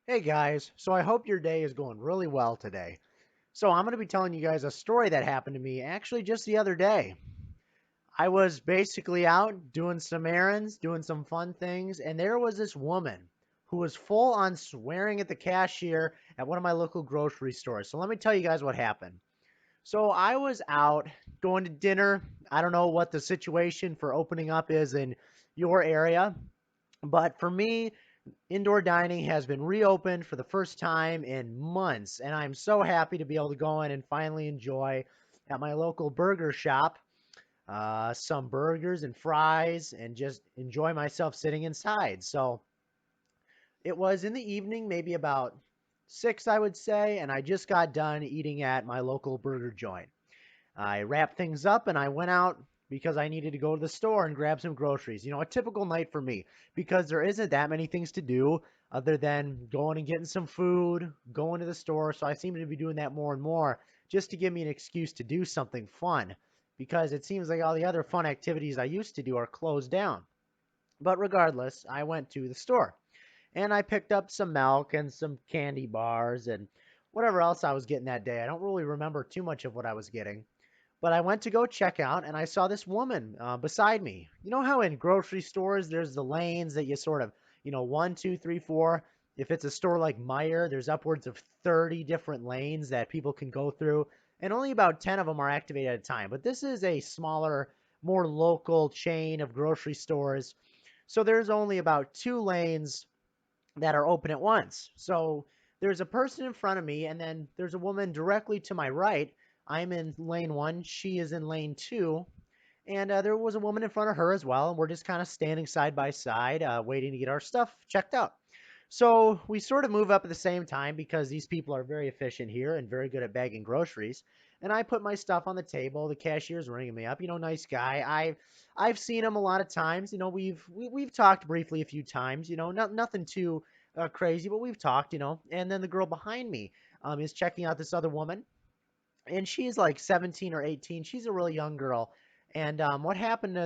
Hey guys, so I hope your day is going really well today. So I'm going to be telling you guys a story that happened to me actually just the other day. I was basically out doing some errands, doing some fun things, and there was this woman who was full on swearing at the cashier at one of my local grocery stores. So let me tell you guys what happened. So I was out going to dinner. I don't know what the situation for opening up is in your area, but for me, indoor dining has been reopened for the first time in months, and I'm so happy to be able to go in and finally enjoy at my local burger shop some burgers and fries and just enjoy myself sitting inside. So it was in the evening, maybe about 6, I would say, and I just got done eating at my local burger joint. I wrapped things up and I went out because I needed to go to the store and grab some groceries. A typical night for me because there isn't that many things to do other than going and getting some food, going to the store. So I seem to be doing that more and more just to give me an excuse to do something fun because it seems like all the other fun activities I used to do are closed down. But regardless, I went to the store and I picked up some milk and some candy bars and whatever else I was getting that day. I don't really remember too much of what I was getting. But I went to go check out and I saw this woman beside me. You know how in grocery stores there's the lanes that you sort of, one, two, three, four. If it's a store like Meyer, there's upwards of 30 different lanes that people can go through, and only about 10 of them are activated at a time. But this is a smaller, more local chain of grocery stores. So there's only about 2 lanes that are open at once. So there's a person in front of me, and then there's a woman directly to my right. I'm in lane one, she is in lane two, and there was a woman in front of her as well. And we're just kind of standing side by side, waiting to get our stuff checked out. So we sort of move up at the same time because these people are very efficient here and very good at bagging groceries. And I put my stuff on the table. The cashier's ringing me up. Nice guy. I've seen him a lot of times. We've talked briefly a few times. Nothing too crazy, but we've talked. And then the girl behind me is checking out this other woman, and she's like 17 or 18. She's a really young girl. And what happened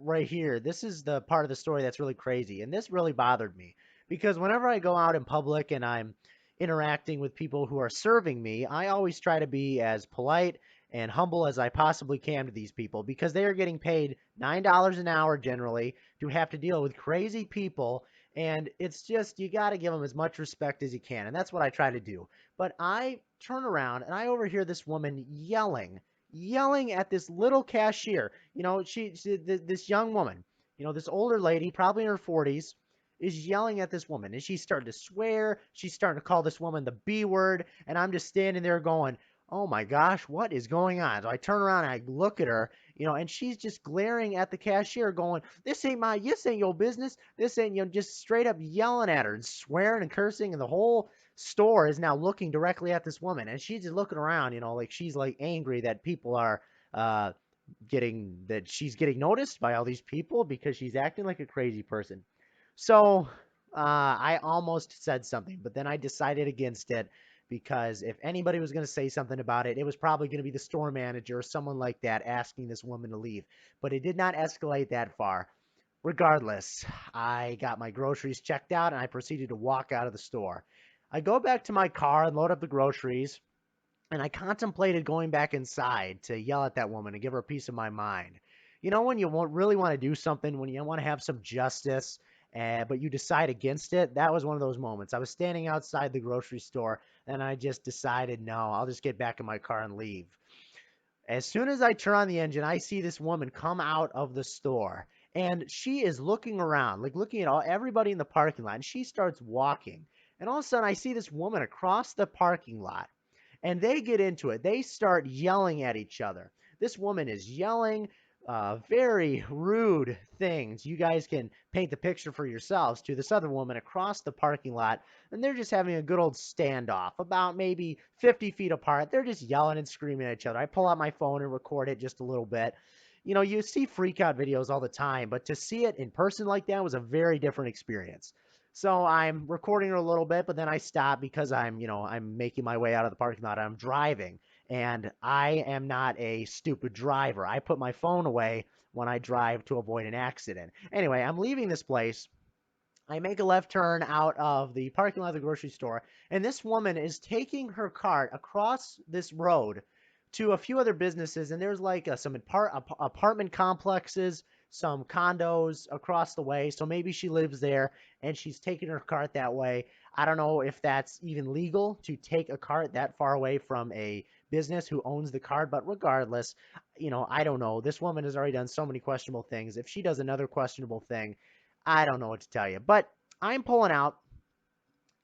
right here, this is the part of the story that's really crazy. And this really bothered me because whenever I go out in public and I'm interacting with people who are serving me, I always try to be as polite and humble as I possibly can to these people because they are getting paid $9 an hour generally to have to deal with crazy people. And it's just, you got to give them as much respect as you can. And that's what I try to do. But I turn around and I overhear this woman yelling at this little cashier. This young woman, this older lady, probably in her 40s, is yelling at this woman. And she's starting to swear. She's starting to call this woman the B word. And I'm just standing there going, oh my gosh, what is going on? So I turn around and I look at her, and she's just glaring at the cashier going, this ain't your business. This ain't, just straight up yelling at her and swearing and cursing. And the whole store is now looking directly at this woman. And she's just looking around, like she's like angry that people are, uh, that she's getting noticed by all these people because she's acting like a crazy person. So I almost said something, but then I decided against it because if anybody was going to say something about it, it was probably going to be the store manager or someone like that asking this woman to leave. But it did not escalate that far. Regardless, I got my groceries checked out and I proceeded to walk out of the store. I go back to my car and load up the groceries, and I contemplated going back inside to yell at that woman and give her a piece of my mind. When you really want to do something, when you want to have some justice, but you decide against it, that was one of those moments. I was standing outside the grocery store, and I just decided, no, I'll just get back in my car and leave. As soon as I turn on the engine, I see this woman come out of the store, and she is looking around, like looking at everybody in the parking lot, and she starts walking. And all of a sudden, I see this woman across the parking lot, and they get into it. They start yelling at each other. This woman is yelling very rude things. You guys can paint the picture for yourselves to this other woman across the parking lot, and they're just having a good old standoff about maybe 50 feet apart. They're just yelling and screaming at each other. I pull out my phone and record it just a little bit. You see freak out videos all the time, but to see it in person like that was a very different experience. So I'm recording her a little bit, but then I stop because I'm making my way out of the parking lot. I'm driving, and I am not a stupid driver. I put my phone away when I drive to avoid an accident. Anyway, I'm leaving this place, I make a left turn out of the parking lot of the grocery store, and this woman is taking her cart across this road to a few other businesses, and there's like some apartment complexes, some condos across the way. So maybe she lives there and she's taking her cart that way. I don't know if that's even legal to take a cart that far away from a business who owns the cart, but regardless, I don't know. This woman has already done so many questionable things. If she does another questionable thing, I don't know what to tell you. But I'm pulling out,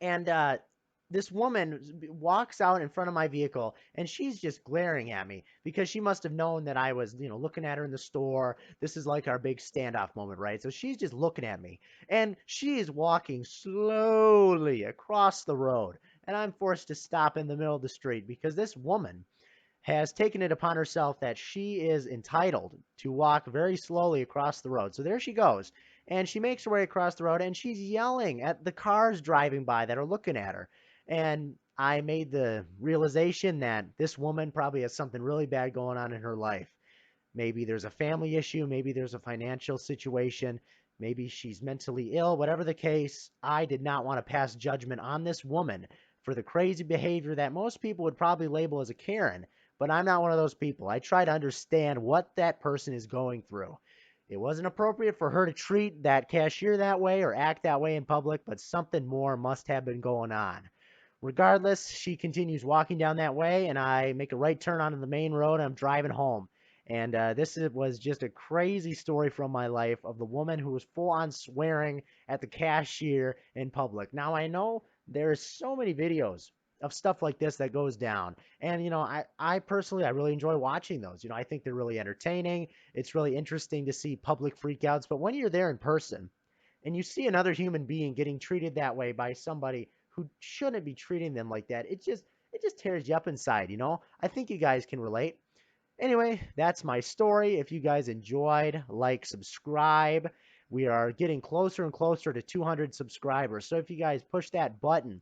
and this woman walks out in front of my vehicle, and she's just glaring at me because she must have known that I was, looking at her in the store. This is like our big standoff moment, right? So she's just looking at me, and she is walking slowly across the road, and I'm forced to stop in the middle of the street because this woman has taken it upon herself that she is entitled to walk very slowly across the road. So there she goes. And she makes her way across the road and she's yelling at the cars driving by that are looking at her. And I made the realization that this woman probably has something really bad going on in her life. Maybe there's a family issue, maybe there's a financial situation, maybe she's mentally ill. Whatever the case, I did not want to pass judgment on this woman for the crazy behavior that most people would probably label as a Karen, but I'm not one of those people. I try to understand what that person is going through. It wasn't appropriate for her to treat that cashier that way or act that way in public, but something more must have been going on. Regardless, she continues walking down that way, and I make a right turn onto the main road, and I'm driving home. And was just a crazy story from my life of the woman who was full on swearing at the cashier in public. Now, I know there's so many videos of stuff like this that goes down. And, I personally, I really enjoy watching those. I think they're really entertaining. It's really interesting to see public freakouts. But when you're there in person and you see another human being getting treated that way by somebody who shouldn't be treating them like that, it just tears you up inside. I think you guys can relate. Anyway, that's my story. If you guys enjoyed, like, subscribe. We are getting closer and closer to 200 subscribers. So if you guys push that button,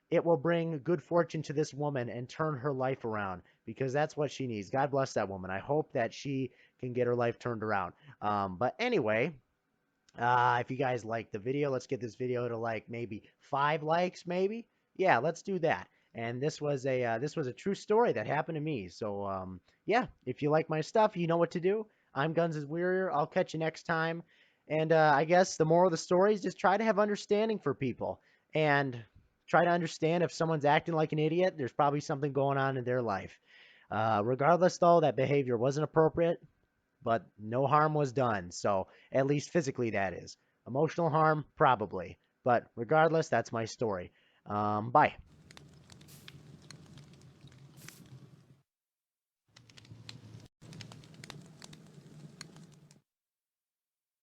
it will bring good fortune to this woman and turn her life around because that's what she needs. God bless that woman. I hope that she can get her life turned around. But anyway, if you guys like the video, let's get this video to like maybe 5 likes, maybe. Yeah, let's do that. And this was a true story that happened to me. So yeah, if you like my stuff, you know what to do. I'm Gunz Is Wearier. I'll catch you next time. And I guess the moral of the story is just try to have understanding for people and try to understand if someone's acting like an idiot. There's probably something going on in their life. Regardless, though, that behavior wasn't appropriate, but no harm was done. So, at least physically, that is. Emotional harm, probably. But regardless, that's my story. Bye.